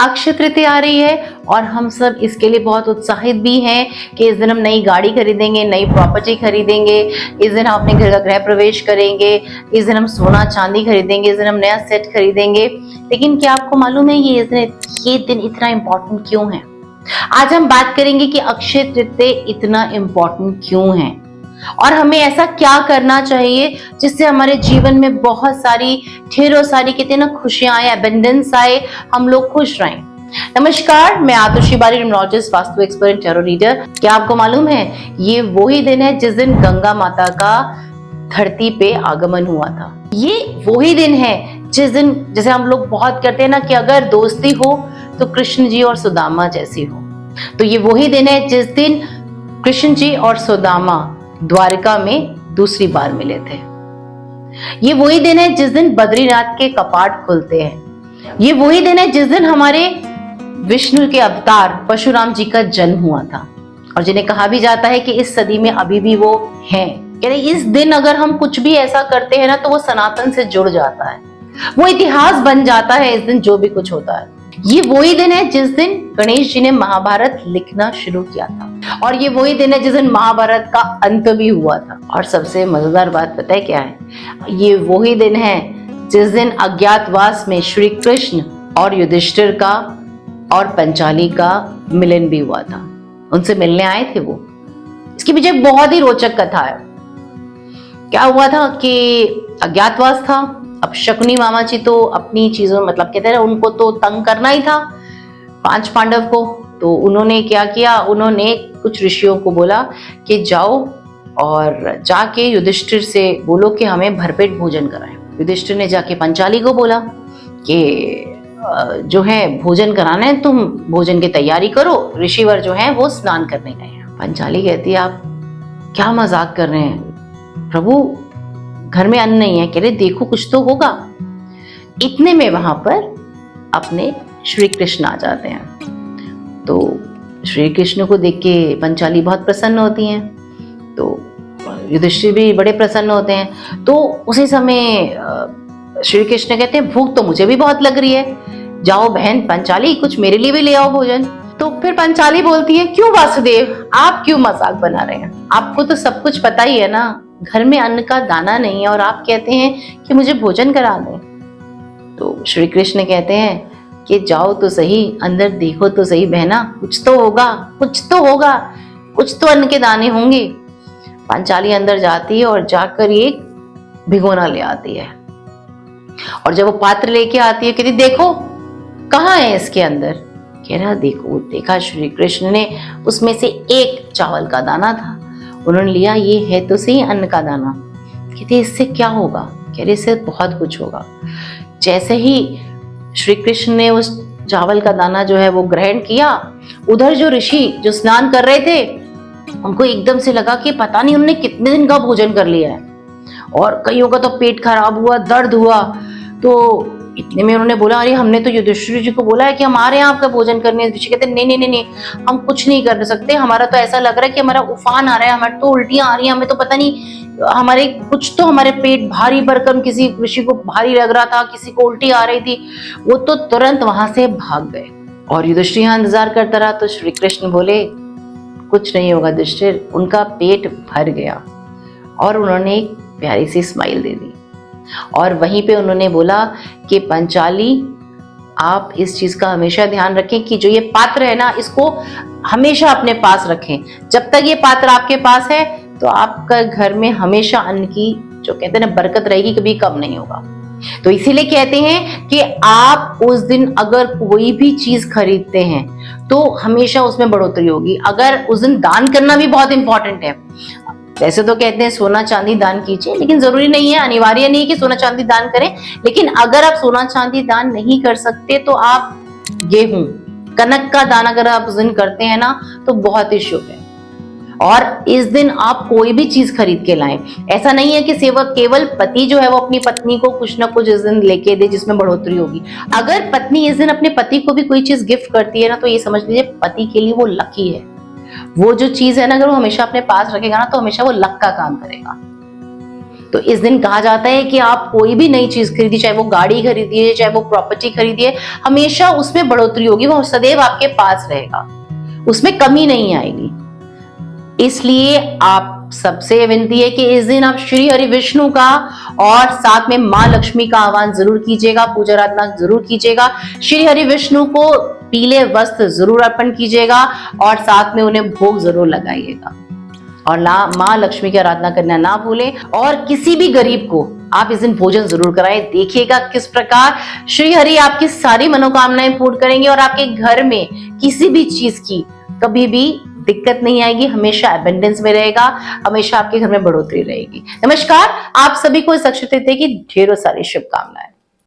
अक्षय तृतीया आ रही है और हम सब इसके लिए बहुत उत्साहित भी हैं कि इस दिन हम नई गाड़ी खरीदेंगे, नई प्रॉपर्टी खरीदेंगे, इस दिन हम अपने घर का गृह प्रवेश करेंगे, इस दिन हम सोना चांदी खरीदेंगे, इस दिन हम नया सेट खरीदेंगे। लेकिन क्या आपको मालूम है ये दिन इतना इम्पोर्टेंट क्यों है? आज हम बात करेंगे कि अक्षय तृतीया इतना इम्पोर्टेंट क्यों है और हमें ऐसा क्या करना चाहिए जिससे हमारे जीवन में बहुत सारी ढेरों सारी कहते हैं ना खुशियां आए, एबंडेंस आए, हम लोग खुश रहें। नमस्कार, मैं आतुषी बारी, numerologist, vastu expert, tarot reader. क्या आपको मालूम है ये वही दिन है जिस दिन गंगा माता का धरती पे आगमन हुआ था। ये वही दिन है जिस दिन, जैसे हम लोग बहुत कहते हैं ना कि अगर दोस्ती हो तो कृष्ण जी और सुदामा जैसी हो, तो ये वही दिन है जिस दिन कृष्ण जी और सुदामा द्वारिका में दूसरी बार मिले थे। ये वही दिन है जिस दिन बद्रीनाथ के कपाट खुलते हैं। ये वही दिन है जिस दिन हमारे विष्णु के अवतार परशुराम जी का जन्म हुआ था और जिन्हें कहा भी जाता है कि इस सदी में अभी भी वो हैं। इस दिन अगर हम कुछ भी ऐसा करते हैं ना तो वो सनातन से जुड़ जाता है, वो इतिहास बन जाता है। इस दिन जो भी कुछ होता है, ये वही दिन है जिस दिन गणेश जी ने महाभारत लिखना शुरू किया था और ये वही दिन है जिस दिन महाभारत का अंत भी हुआ था। और सबसे मजेदार बात पता है क्या है? ये वही दिन है जिस दिन अज्ञातवास में श्री कृष्ण और युधिष्ठिर का और पंचाली का मिलन भी हुआ था। उनसे मिलने आए थे वो। इसके पीछे बहुत ही रोचक कथा है। क्या हुआ था कि अज्ञातवास था। अब शकुनी मामा जी तो अपनी चीजों मतलब कहते हैं उनको तो तंग करना ही था 5 पांडव को। तो उन्होंने क्या किया, उन्होंने कुछ ऋषियों को बोला कि जाओ और जाके युधिष्ठिर से बोलो कि हमें भरपेट भोजन कराएं। युधिष्ठिर ने जाके पंचाली को बोला कि जो है भोजन कराना है, तुम भोजन की तैयारी करो, ऋषिवर जो है वो स्नान करने गए हैं। पंचाली कहती है आप क्या मजाक कर रहे हैं प्रभु, घर में अन्न नहीं है। कह रहे देखो कुछ तो होगा। इतने में वहां पर अपने श्री कृष्ण आ जाते हैं। तो श्री कृष्ण को देख के पंचाली बहुत प्रसन्न होती हैं, तो युधिष्ठिर भी बड़े प्रसन्न होते हैं। तो उसी समय श्री कृष्ण कहते हैं भूख तो मुझे भी बहुत लग रही है, जाओ बहन पंचाली कुछ मेरे लिए भी ले आओ भोजन। तो फिर पंचाली बोलती है क्यों वासुदेव, आप क्यों मजाक बना रहे हैं? आपको तो सब कुछ पता ही है ना, घर में अन्न का दाना नहीं है और आप कहते हैं कि मुझे भोजन करा दें। तो श्री कृष्ण कहते हैं कि जाओ तो सही, अंदर देखो तो सही बहना, कुछ तो होगा, कुछ तो होगा, कुछ तो अन्न के दाने होंगे। पंचाली अंदर जाती है और जाकर एक भिगोना ले आती है और जब वो पात्र लेके आती है कहती देखो कहाँ है इसके अंदर। कह रहा देखो, देखा श्री कृष्ण ने, उसमें से एक चावल का दाना था। उन्होंने लिया, ये है तो सही अन्न का दाना। कहते इससे क्या होगा? कह रहे इससे बहुत कुछ होगा। जैसे ही श्री कृष्ण ने उस चावल का दाना जो है वो ग्रहण किया, उधर जो ऋषि जो स्नान कर रहे थे उनको एकदम से लगा कि पता नहीं उन्होंने कितने दिन का भोजन कर लिया है और कईयों का तो पेट खराब हुआ, दर्द हुआ। तो इतने में उन्होंने बोला अरे हमने तो युधिष्ठिर जी को बोला है कि हम आ रहे हैं आपका भोजन करने। ऋषि कहते नहीं नहीं नहीं नहीं, हम कुछ नहीं कर सकते, हमारा तो ऐसा लग रहा है कि हमारा उफान आ रहा है, हमारे तो उल्टियां आ रही हैं, हमें तो पता नहीं हमारे कुछ तो हमारे पेट भारी भरकम, किसी ऋषि को भारी लग रहा था, किसी को उल्टी आ रही थी। वो तो तुरंत वहां से भाग गए और युधिष्ठिर यहाँ इंतजार करता रहा। तो श्री कृष्ण बोले कुछ नहीं होगा युधिष्ठिर। उनका पेट भर गया और उन्होंने एक प्यारी सी स्माइल दे दी और वहीं पे उन्होंने बोला कि पंचाली आप इस चीज का हमेशा ध्यान रखें कि जो ये पात्र है ना इसको हमेशा अपने पास रखें। जब तक ये पात्र आपके पास है तो आपका घर में हमेशा अन्न की जो कहते हैं ना बरकत रहेगी, कभी कम नहीं होगा। तो इसीलिए कहते हैं कि आप उस दिन अगर कोई भी चीज खरीदते हैं तो हमेशा उसमें बढ़ोतरी होगी। अगर उस दिन दान करना भी बहुत इंपॉर्टेंट है। वैसे तो कहते हैं सोना चांदी दान कीजिए, लेकिन जरूरी नहीं है, अनिवार्य नहीं कि सोना चांदी दान करें। लेकिन अगर आप सोना चांदी दान नहीं कर सकते तो आप गेहूं, कनक का दान अगर आप उस दिन करते हैं ना तो बहुत ही शुभ है। और इस दिन आप कोई भी चीज खरीद के लाएं। ऐसा नहीं है कि केवल पति जो है वो अपनी पत्नी को कुछ ना कुछ इस दिन लेके दे जिसमें बढ़ोतरी होगी। अगर पत्नी इस दिन अपने पति को भी कोई चीज गिफ्ट करती है ना तो ये समझ लीजिए पति के लिए वो लकी है। वो जो चीज है ना अगर वो हमेशा अपने पास रखेगा ना तो हमेशा वो लक का काम करेगा। तो इस दिन कहा जाता है कि आप कोई भी नई चीज खरीदिए, चाहे वो गाड़ी खरीदिए, चाहे वो प्रॉपर्टी खरीदिए, हमेशा उसमें बढ़ोतरी होगी, वो सदैव आपके पास रहेगा, उसमें कमी नहीं आएगी। इसलिए आप सबसे विनती है कि इस दिन आप श्री हरि विष्णु का और साथ में माँ लक्ष्मी का आह्वान जरूर कीजिएगा, पूजा आराधना जरूर कीजिएगा। श्री हरि विष्णु को पीले वस्त्र जरूर अर्पण कीजिएगा और साथ में उन्हें भोग जरूर लगाइएगा। और माँ लक्ष्मी की आराधना करना ना भूलें। और किसी भी गरीब को आप इस दिन भोजन जरूर कराएं। देखिएगा किस प्रकार श्री हरि आपकी सारी मनोकामनाएं पूर्ण करेंगे और आपके घर में किसी भी चीज की कभी भी दिक्कत नहीं आएगी, हमेशा एबंडेंस में रहेगा, हमेशा आपके घर में बढ़ोतरी रहेगी। नमस्कार, आप सभी को इस अक्षय तृतीया की ढेरों सारी शुभकामनाएं।